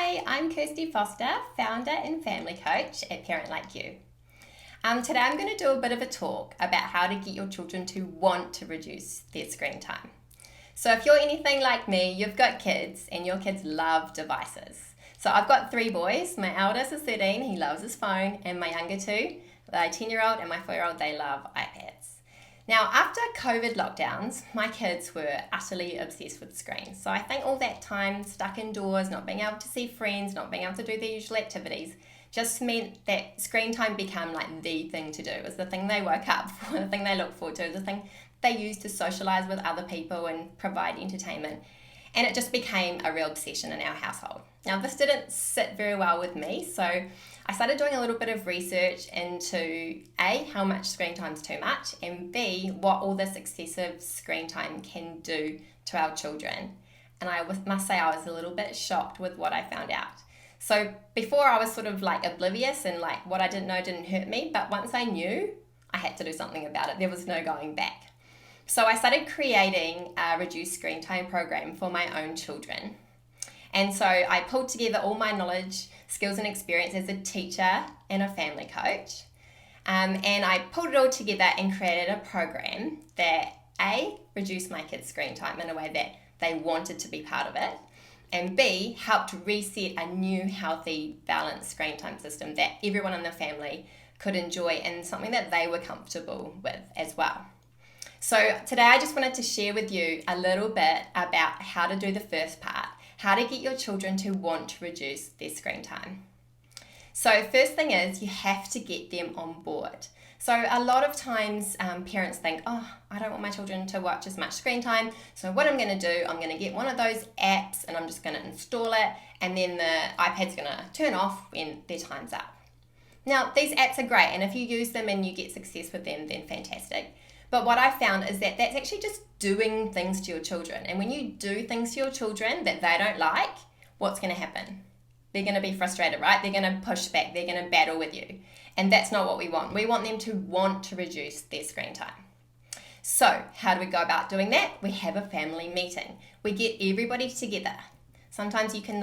Hi, I'm Kirsty Foster, founder and family coach at Parent Like You. Today I'm going to do a bit of a talk about how to get your children to want to reduce their screen time. So if you're anything like me, you've got kids and your kids love devices. So I've got 3 boys. My eldest is 13, he loves his phone, and my younger 2, my 10-year-old and my 4-year-old, they love iPads. Now, after COVID lockdowns, my kids were utterly obsessed with screens. So I think all that time stuck indoors, not being able to see friends, not being able to do their usual activities, just meant that screen time became like the thing to do. It was the thing they woke up for, the thing they looked forward to, the thing they used to socialize with other people and provide entertainment. And it just became a real obsession in our household. Now, this didn't sit very well with me, so I started doing a little bit of research into A, how much screen time is too much, and B, what all this excessive screen time can do to our children. And I must say I was a little bit shocked with what I found out. So before I was sort of like oblivious and like what I didn't know didn't hurt me, but once I knew, I had to do something about it. There was no going back. So I started creating a reduced screen time program for my own children. And so I pulled together all my knowledge, skills and experience as a teacher and a family coach. And I pulled it all together and created a program that A, reduced my kids' screen time in a way that they wanted to be part of it, and B, helped reset a new, healthy, balanced screen time system that everyone in the family could enjoy and something that they were comfortable with as well. So today I just wanted to share with you a little bit about how to do the first part, how to get your children to want to reduce their screen time. So first thing is you have to get them on board. So a lot of times parents think, oh, I don't want my children to watch as much screen time. So what I'm going to do, I'm going to get one of those apps and I'm just going to install it, and then the iPad's going to turn off when their time's up. Now, these apps are great, and if you use them and you get success with them, then fantastic. But what I found is that that's actually just doing things to your children. And when you do things to your children that they don't like, what's going to happen? They're going to be frustrated, right? They're going to push back. They're going to battle with you. And that's not what we want. We want them to want to reduce their screen time. So how do we go about doing that? We have a family meeting. We get everybody together. Sometimes you can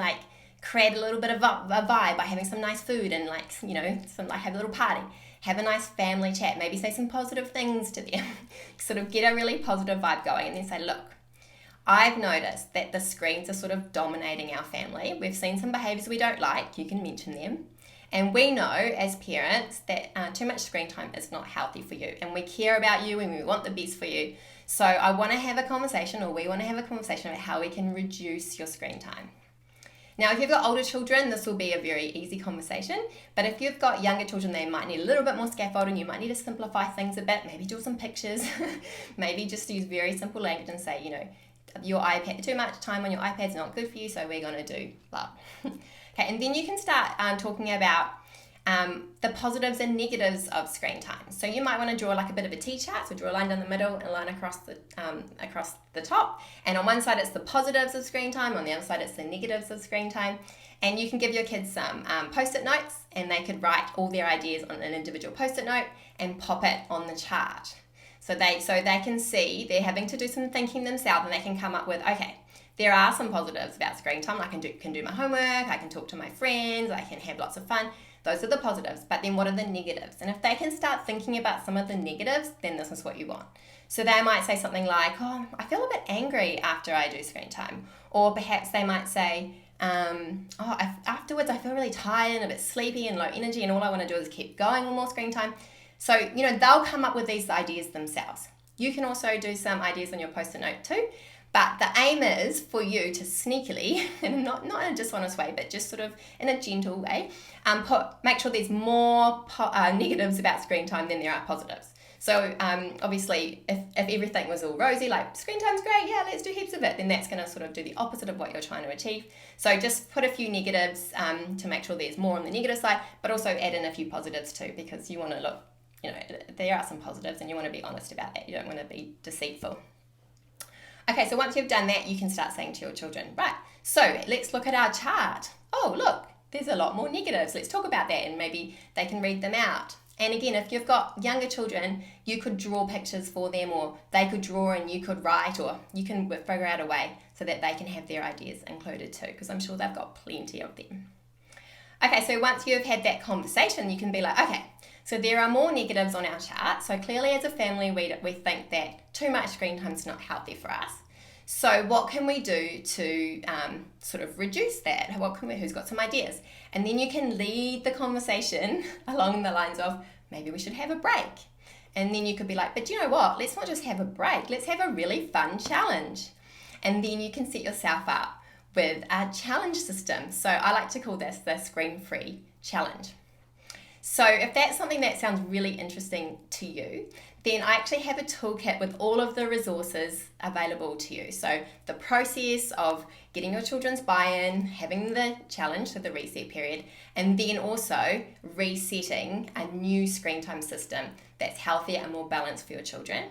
create a little bit of a vibe by having some nice food and have a little party. Have a nice family chat, maybe say some positive things to them, sort of get a really positive vibe going, and then say, look, I've noticed that the screens are sort of dominating our family. We've seen some behaviours we don't like, you can mention them. And we know as parents that too much screen time is not healthy for you, and we care about you and we want the best for you. So I want to have a conversation, or we want to have a conversation about how we can reduce your screen time. Now, if you've got older children, this will be a very easy conversation. But if you've got younger children, they might need a little bit more scaffolding. You might need to simplify things a bit, maybe draw some pictures, maybe just use very simple language and say, your iPad, too much time on your iPad is not good for you, so we're going to do blah. Okay, and then you can start talking about the positives and negatives of screen time. So you might want to draw like a bit of a T-chart, so draw a line down the middle and a line across the top. And on one side it's the positives of screen time, on the other side it's the negatives of screen time. And you can give your kids some post-it notes, and they could write all their ideas on an individual post-it note and pop it on the chart. So they can see they're having to do some thinking themselves, and they can come up with, okay, there are some positives about screen time. I can do my homework, I can talk to my friends, I can have lots of fun. Those are the positives, but then what are the negatives? And if they can start thinking about some of the negatives, then this is what you want. So they might say something like, oh, I feel a bit angry after I do screen time. Or perhaps they might say, afterwards I feel really tired and a bit sleepy and low energy, and all I want to do is keep going with more screen time. So, they'll come up with these ideas themselves. You can also do some ideas on your post-it note too. But the aim is for you to sneakily, and not in a dishonest way, but just sort of in a gentle way, make sure there's more negatives about screen time than there are positives. So obviously, if everything was all rosy, like screen time's great, yeah, let's do heaps of it, then that's going to sort of do the opposite of what you're trying to achieve. So just put a few negatives to make sure there's more on the negative side, but also add in a few positives too, because you want to look, there are some positives and you want to be honest about that. You don't want to be deceitful. Okay, so once you've done that, you can start saying to your children, right, so let's look at our chart. Oh, look, there's a lot more negatives. Let's talk about that, and maybe they can read them out. And again, if you've got younger children, you could draw pictures for them, or they could draw and you could write, or you can figure out a way so that they can have their ideas included too, because I'm sure they've got plenty of them. Okay, so once you've had that conversation, you can be like, okay, so there are more negatives on our chart. So clearly as a family, we think that too much screen time is not healthy for us. So what can we do to sort of reduce that? Who's got some ideas? And then you can lead the conversation along the lines of, maybe we should have a break. And then you could be like, but you know what? Let's not just have a break. Let's have a really fun challenge. And then you can set yourself up with a challenge system. So I like to call this the screen-free challenge. So if that's something that sounds really interesting to you, then I actually have a toolkit with all of the resources available to you. So the process of getting your children's buy-in, having the challenge, so the reset period, and then also resetting a new screen time system that's healthier and more balanced for your children.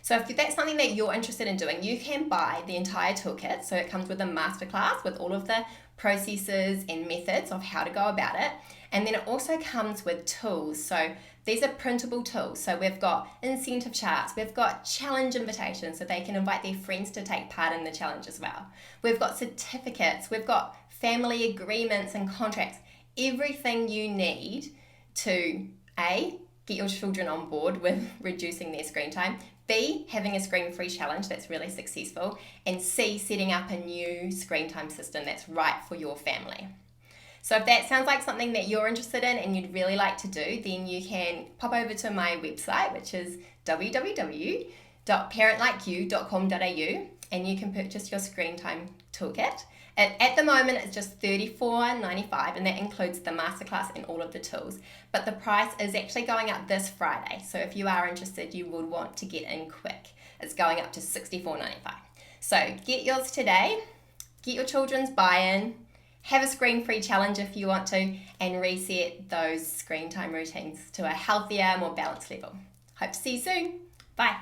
So if that's something that you're interested in doing, you can buy the entire toolkit. So it comes with a masterclass with all of the processes and methods of how to go about it. And then it also comes with tools. So these are printable tools. So we've got incentive charts, we've got challenge invitations so they can invite their friends to take part in the challenge as well. We've got certificates, we've got family agreements and contracts, everything you need to A, get your children on board with reducing their screen time, B, having a screen-free challenge that's really successful, and C, setting up a new screen time system that's right for your family. So if that sounds like something that you're interested in and you'd really like to do, then you can pop over to my website, which is www.parentlikeU.com.au, and you can purchase your screen time toolkit. At the moment, it's just $34.95, and that includes the masterclass and all of the tools. But the price is actually going up this Friday. So if you are interested, you would want to get in quick. It's going up to $64.95. So get yours today, get your children's buy-in, have a screen-free challenge if you want to, and reset those screen time routines to a healthier, more balanced level. Hope to see you soon.